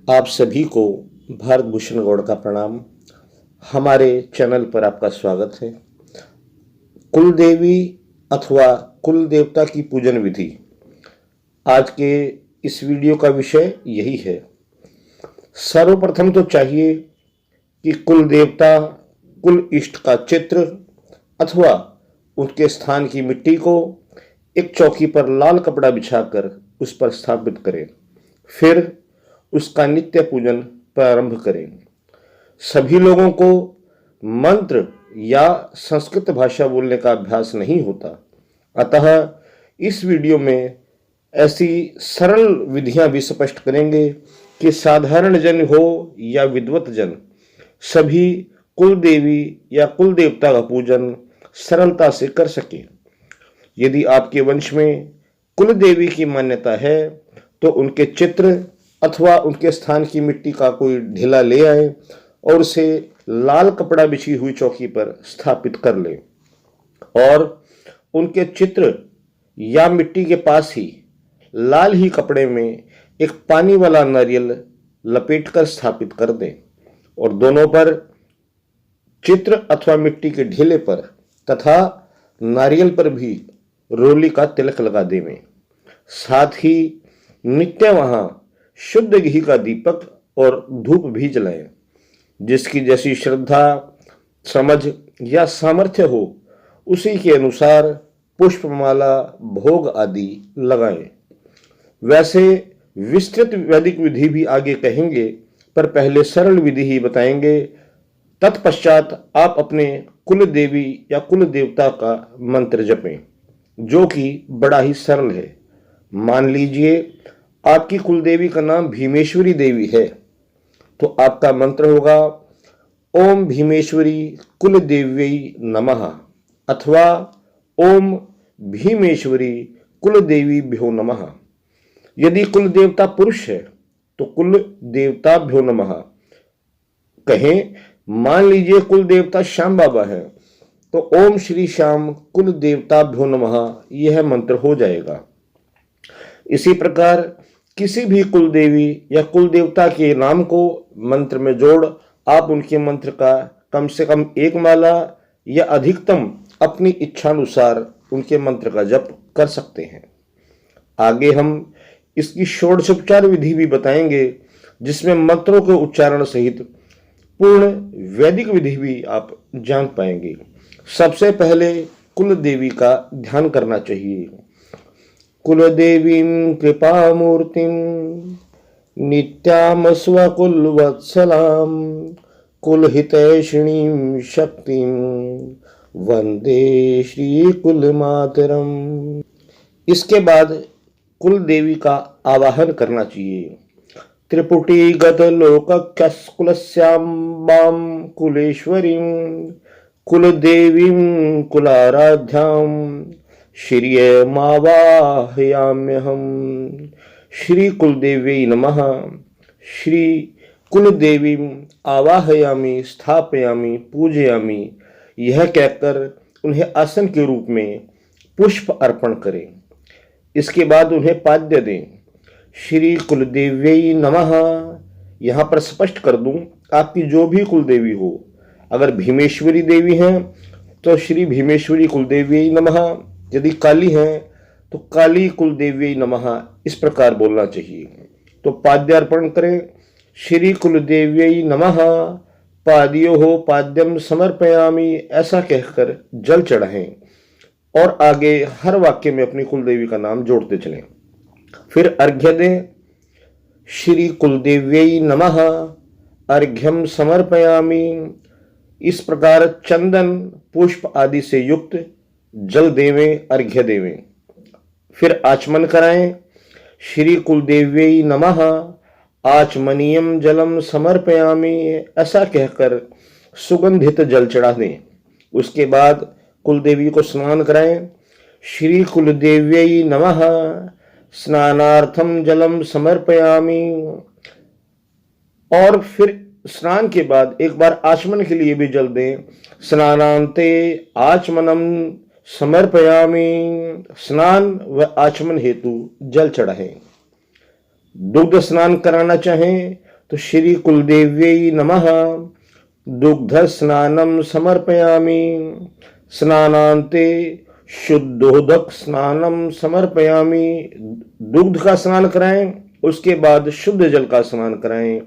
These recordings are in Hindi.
आप सभी को भारत भूषण गौड़ का प्रणाम। हमारे चैनल पर आपका स्वागत है। कुल देवी अथवा कुल देवता की पूजन विधि, आज के इस वीडियो का विषय यही है। सर्वप्रथम तो चाहिए कि कुल देवता, कुल इष्ट का चित्र अथवा उनके स्थान की मिट्टी को एक चौकी पर लाल कपड़ा बिछाकर उस पर स्थापित करें। फिर उसका नित्य पूजन प्रारंभ करें। सभी लोगों को मंत्र या संस्कृत भाषा बोलने का अभ्यास नहीं होता, अतः इस वीडियो में ऐसी सरल विधियां भी स्पष्ट करेंगे कि साधारण जन हो या विद्वत जन, सभी कुल देवी या कुल देवता का पूजन सरलता से कर सके। यदि आपके वंश में कुल देवी की मान्यता है तो उनके चित्र अथवा उनके स्थान की मिट्टी का कोई ढेला ले आए और उसे लाल कपड़ा बिछी हुई चौकी पर स्थापित कर ले और उनके चित्र या मिट्टी के पास ही लाल ही कपड़े में एक पानी वाला नारियल लपेटकर स्थापित कर दें और दोनों पर, चित्र अथवा मिट्टी के ढेले पर तथा नारियल पर भी रोली का तिलक लगा देवें। साथ ही नित्य वहां शुद्ध घी का दीपक और धूप भी जलाएं। जिसकी जैसी श्रद्धा, समझ या सामर्थ्य हो उसी के अनुसार पुष्पमाला, भोग आदि लगाएं। वैसे विस्तृत वैदिक विधि भी आगे कहेंगे, पर पहले सरल विधि ही बताएंगे। तत्पश्चात आप अपने कुल देवी या कुल देवता का मंत्र जपें, जो कि बड़ा ही सरल है। मान लीजिए आपकी कुल देवी का नाम भीमेश्वरी देवी है, तो आपका मंत्र होगा ओम भीमेश्वरी कुल देव्यै नमः अथवा ओम भीमेश्वरी कुल देवीभ्यो नमः। यदि कुल देवता पुरुष है तो कुल देवताभ्यो नमः कहें। मान लीजिए कुल देवता श्याम बाबा है तो ओम श्री श्याम कुल देवताभ्यो नमः यह मंत्र हो जाएगा। इसी प्रकार किसी भी कुल देवी या कुल देवता के नाम को मंत्र में जोड़ आप उनके मंत्र का कम से कम एक माला या अधिकतम अपनी इच्छानुसार उनके मंत्र का जप कर सकते हैं। आगे हम इसकी षोडशोपचार विधि भी बताएंगे, जिसमें मंत्रों के उच्चारण सहित पूर्ण वैदिक विधि भी आप जान पाएंगे। सबसे पहले कुल देवी का ध्यान करना चाहिए। कुल देवीं कृपामूर्तिं नित्याम स्वकुल वत्सलां कुलहितैषिणीं शक्तिं वंदे श्री कुल मातरम। इसके बाद कुल देवी का आवाहन करना चाहिए। त्रिपुटी गत लोककुलस्याम्बां कुलेश्वरीं कुलदेवीं कुलाराध्यां श्रियमावाहयाम्यहम्। श्री कुलदेव्यै नमः। श्री कुलदेवीं आवाहयामि, स्थापयामि, पूजयामि, यह कहकर उन्हें आसन के रूप में पुष्प अर्पण करें। इसके बाद उन्हें पाद्य दें। श्री कुलदेव्यै नमः। यहाँ पर स्पष्ट कर दूं, आपकी जो भी कुलदेवी हो, अगर भीमेश्वरी देवी हैं तो श्री भीमेश्वरी कुलदेव्यै नमः, यदि काली हैं तो काली कुलदेव्यै नमः, इस प्रकार बोलना चाहिए। तो पाद्य अर्पण करें। श्री कुलदेव्यै नमः पाद्यो पाद्यम समर्पयामि, ऐसा कहकर जल चढ़ाएं और आगे हर वाक्य में अपनी कुलदेवी का नाम जोड़ते चलें। फिर अर्घ्य दें। श्री कुलदेव्यै नमः अर्घ्यम समर्पयामि। इस प्रकार चंदन, पुष्प आदि से युक्त जल देवें, अर्घ्य देवें। फिर आचमन कराएं। श्री कुलदेव्यै नमः आचमनीयम जलम समर्पयामि, ऐसा कहकर सुगंधित जल चढ़ा दें। उसके बाद कुलदेवी को स्नान कराएं। श्री कुलदेव्यै नमः स्नानार्थम जलम समर्पयामि। और फिर स्नान के बाद एक बार आचमन के लिए भी जल दें। स्नानांते आचमनम समर्पयामि, स्नान व आचमन हेतु जल चढ़ाएं। दुग्ध स्नान कराना चाहें तो श्री कुलदेव्यै नमः दुग्ध स्नानम समर्पयामि। स्नानांते शुद्धोदक स्नानम समर्पयामि। दुग्ध का स्नान कराएं, उसके बाद शुद्ध जल का स्नान कराएं।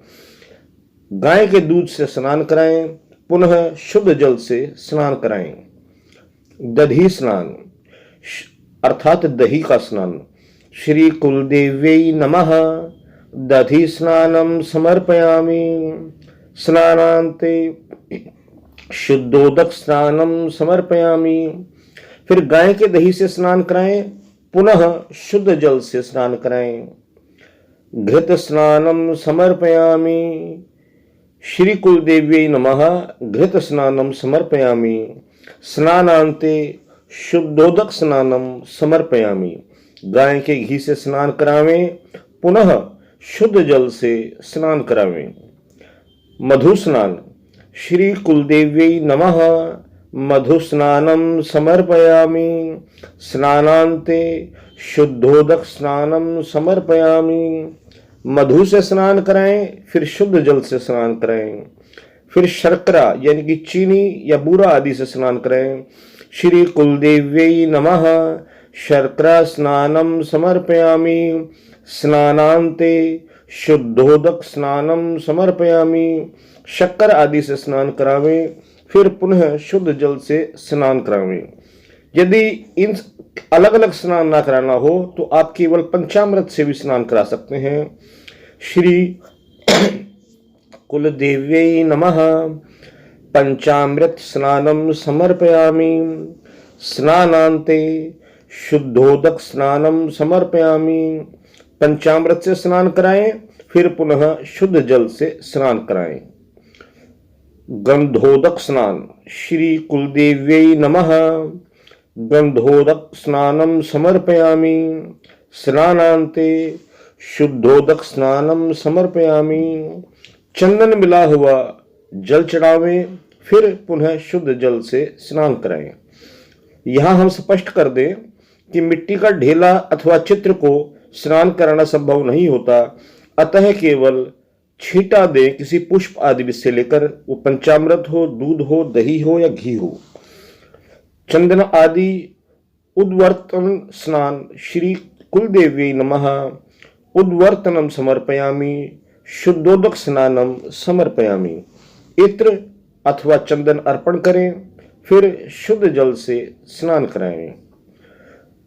गाय के दूध से स्नान कराएं, पुनः शुद्ध जल से स्नान कराएं। दधी स्नान अर्थात दही का स्नान। श्री कुलदेव्यै नमः दधी स्नानम समर्पयामि। स्नानांते शुद्धोदक स्नानम समर्पयामि। फिर गाय के दही से स्नान कराएं, पुनः शुद्ध जल से स्नान कराएं। घृत स्नानम समर्पयामि। श्री कुलदेव्यै नमः घृत स्नानम समर्पयामि। स्नानांते शुद्धोदक स्नानम समर्पयामि। गाय के घी से स्नान करावें, पुनः शुद्ध जल से स्नान करावें। मधु स्नान। श्री कुलदेव्यै नमः मधु स्नानम समर्पयामि। स्नानांते शुद्धोदक स्नानम समर्पयामि। मधु से स्नान कराएं, फिर शुद्ध जल से स्नान कराएं। फिर शर्करा यानी कि चीनी या बूरा आदि से स्नान कराएं। श्री कुलदेव्यै नमः शर्करा स्नानम समर्पयामि। स्नानांते शुद्धोदक स्नानम समर्पयामि। शक्कर आदि से स्नान करावें, फिर पुनः शुद्ध जल से स्नान करावें। यदि इन अलग अलग स्नान ना कराना हो तो आप केवल पंचामृत से भी स्नान करा सकते हैं। श्री कुलदेव्यै नमः पंचामृत स्नानम समर्पयामि। स्नानांते शुद्धोदक स्नानम समर्पयामि। पंचामृत से स्नान कराएं, फिर पुनः शुद्ध जल से स्नान कराएं। गंधोदक स्नान। श्री कुलदेव्यै नमः गंधोदक स्नानम समर्पयामि। स्नानांते शुद्धोदक स्नानम समर्पयामि। चंदन मिला हुआ जल चढ़ावें, फिर पुनः शुद्ध जल से स्नान कराएं। यहां हम स्पष्ट कर दें कि मिट्टी का ढेला अथवा चित्र को स्नान कराना संभव नहीं होता, अतः केवल छींटा दें किसी पुष्प आदि से लेकर, वो पंचामृत हो, दूध हो, दही हो या घी हो। चंदन आदि उद्वर्तन स्नान। श्री कुलदेव्यै नमः उद्वर्तनम समर्पयामि। शुद्धोदक स्नानम समर्पयामि। इत्र अथवा चंदन अर्पण करें, फिर शुद्ध जल से स्नान कराएं।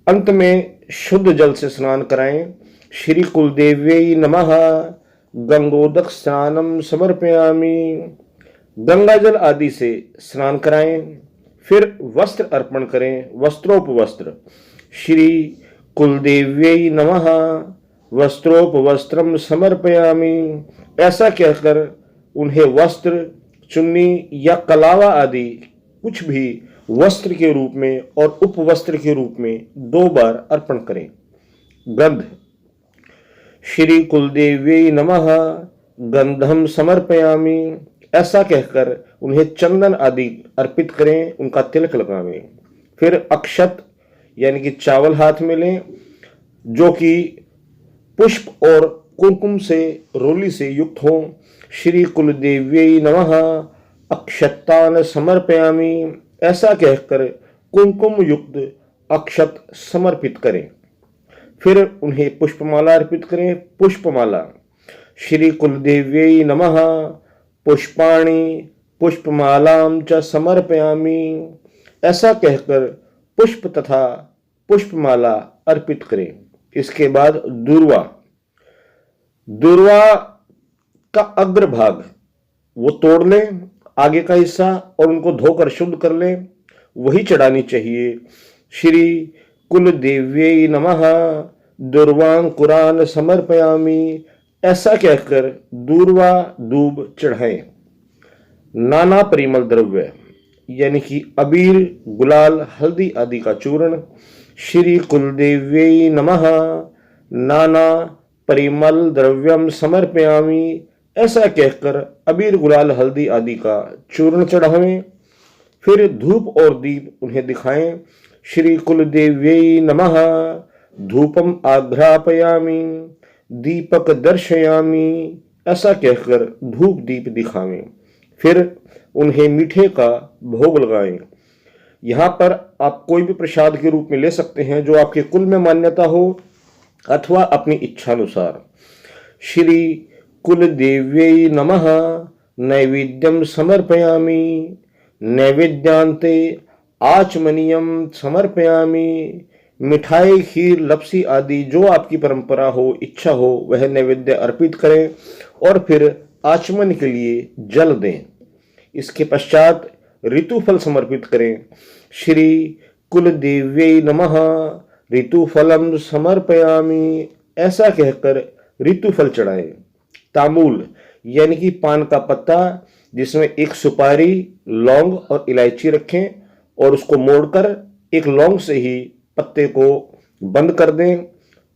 अंत में शुद्ध जल से स्नान कराएं। श्री कुलदेव्यै नमः गंगोदक स्नानम समर्पयामि। गंगा जल आदि से स्नान कराएं, फिर वस्त्र अर्पण करें, वस्त्रोपवस्त्र। श्री कुलदेव्यै नमः वस्त्रोपवस्त्रम समर्पयामि। ऐसा कहकर उन्हें वस्त्र, चुन्नी या कलावा आदि कुछ भी वस्त्र के रूप में और उपवस्त्र के रूप में 2 बार अर्पण करें। गंध। श्री कुलदेव्यै नमः गंधम समर्पयामि। ऐसा कहकर उन्हें चंदन आदि अर्पित करें, उनका तिलक लगावें। फिर अक्षत यानी कि चावल हाथ में लें, जो कि पुष्प और कुमकुम से, रोली से युक्त हो। श्री कुलदेव्यै नमः अक्षतान समर्पयामि। ऐसा कहकर कुमकुम युक्त अक्षत समर्पित करें, फिर उन्हें पुष्पमाला अर्पित करें। पुष्पमाला। श्री कुलदेव्यै नमः पुष्पाणि पुष्पमालां च समर्पयामि। ऐसा कहकर पुष्प तथा पुष्पमाला अर्पित करें। इसके बाद दूर्वा। दूर्वा का अग्रभाग वो तोड़ लें, आगे का हिस्सा, और उनको धोकर शुद्ध कर लें, वही चढ़ानी चाहिए। श्री कुलदेव्यै नमः दूर्वांकुरान समर्पयामि। ऐसा कहकर दूर्वा दूब चढ़ाएं। नाना परिमल द्रव्य यानी कि अबीर, गुलाल, हल्दी आदि का चूर्ण। श्री कुलदेव्यै नमः नाना परिमल द्रव्यम समर्पयामि। ऐसा कहकर अबीर, गुलाल, हल्दी आदि का चूर्ण चढ़ावें, फिर धूप और दीप उन्हें दिखाएं। श्री कुलदेव्यै नमः धूपम आघ्रापयामि। दीपक दर्शयामि। ऐसा कहकर धूप दीप दिखावें, फिर उन्हें मीठे का भोग लगाएं। यहाँ पर आप कोई भी प्रसाद के रूप में ले सकते हैं जो आपके कुल में मान्यता हो अथवा अपनी इच्छानुसार। श्री कुलदेव्यै नमः नैवेद्यम समर्पयामि, नैवेद्यांते आचमनीयम समर्पयामि। मिठाई, खीर, लपसी आदि जो आपकी परंपरा हो, इच्छा हो, वह नैवेद्य अर्पित करें और फिर आचमन के लिए जल दें। इसके पश्चात ऋतुफल समर्पित करें। श्री कुलदेव्यै नमः ऋतुफलम समर्पयामि, ऐसा कहकर ऋतुफल चढ़ाएं। तांबूल यानी कि पान का पत्ता, जिसमें एक सुपारी, लौंग और इलायची रखें और उसको मोड़कर एक लौंग से ही पत्ते को बंद कर दें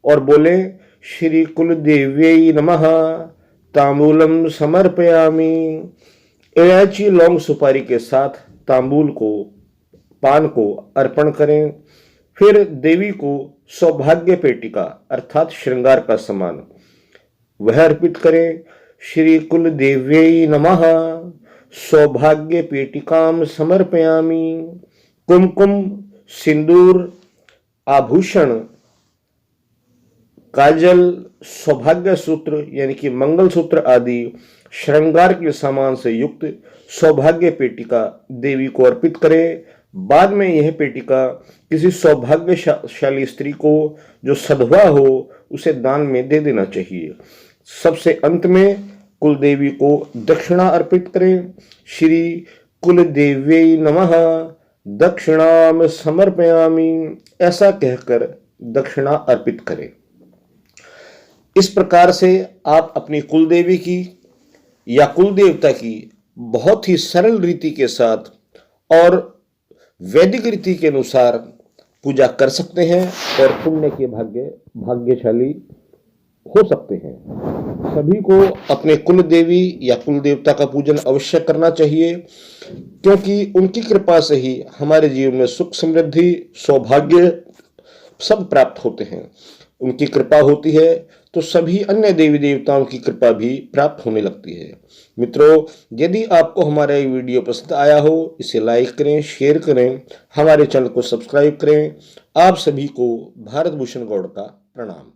और बोलें श्री कुलदेव्यै नमः तांबूलम समर्पयामि। इलायची, लौंग, सुपारी के साथ तांबूल को, पान को अर्पण करें। फिर देवी को सौभाग्य पेटिका अर्थात श्रृंगार का सामान वह अर्पित करें। श्री कुलदेव्यै नमः सौभाग्य पेटिकाम समर्पयामि। कुमकुम, सिंदूर, आभूषण, काजल, सौभाग्य सूत्र यानी कि मंगल सूत्र आदि श्रृंगार के सामान से युक्त सौभाग्य पेटिका देवी को अर्पित करें। बाद में यह पेटिका किसी सौभाग्यशाली स्त्री को जो सधवा हो उसे दान में दे देना चाहिए। सबसे अंत में कुलदेवी को दक्षिणा अर्पित करें। श्री कुलदेव्यै नमः दक्षिणाम समर्पयामि, ऐसा कहकर दक्षिणा अर्पित करें। इस प्रकार से आप अपनी कुलदेवी की या कुलदेवता की बहुत ही सरल रीति के साथ और वैदिक रीति के अनुसार पूजा कर सकते हैं और पुण्य के भाग्यशाली हो सकते हैं। सभी को अपने कुल देवी या कुल देवता का पूजन अवश्य करना चाहिए, क्योंकि उनकी कृपा से ही हमारे जीवन में सुख, समृद्धि, सौभाग्य सब प्राप्त होते हैं। उनकी कृपा होती है तो सभी अन्य देवी देवताओं की कृपा भी प्राप्त होने लगती है। मित्रों, यदि आपको हमारा ये वीडियो पसंद आया हो, इसे लाइक करें, शेयर करें, हमारे चैनल को सब्सक्राइब करें। आप सभी को भारत भूषण गौड़ का प्रणाम।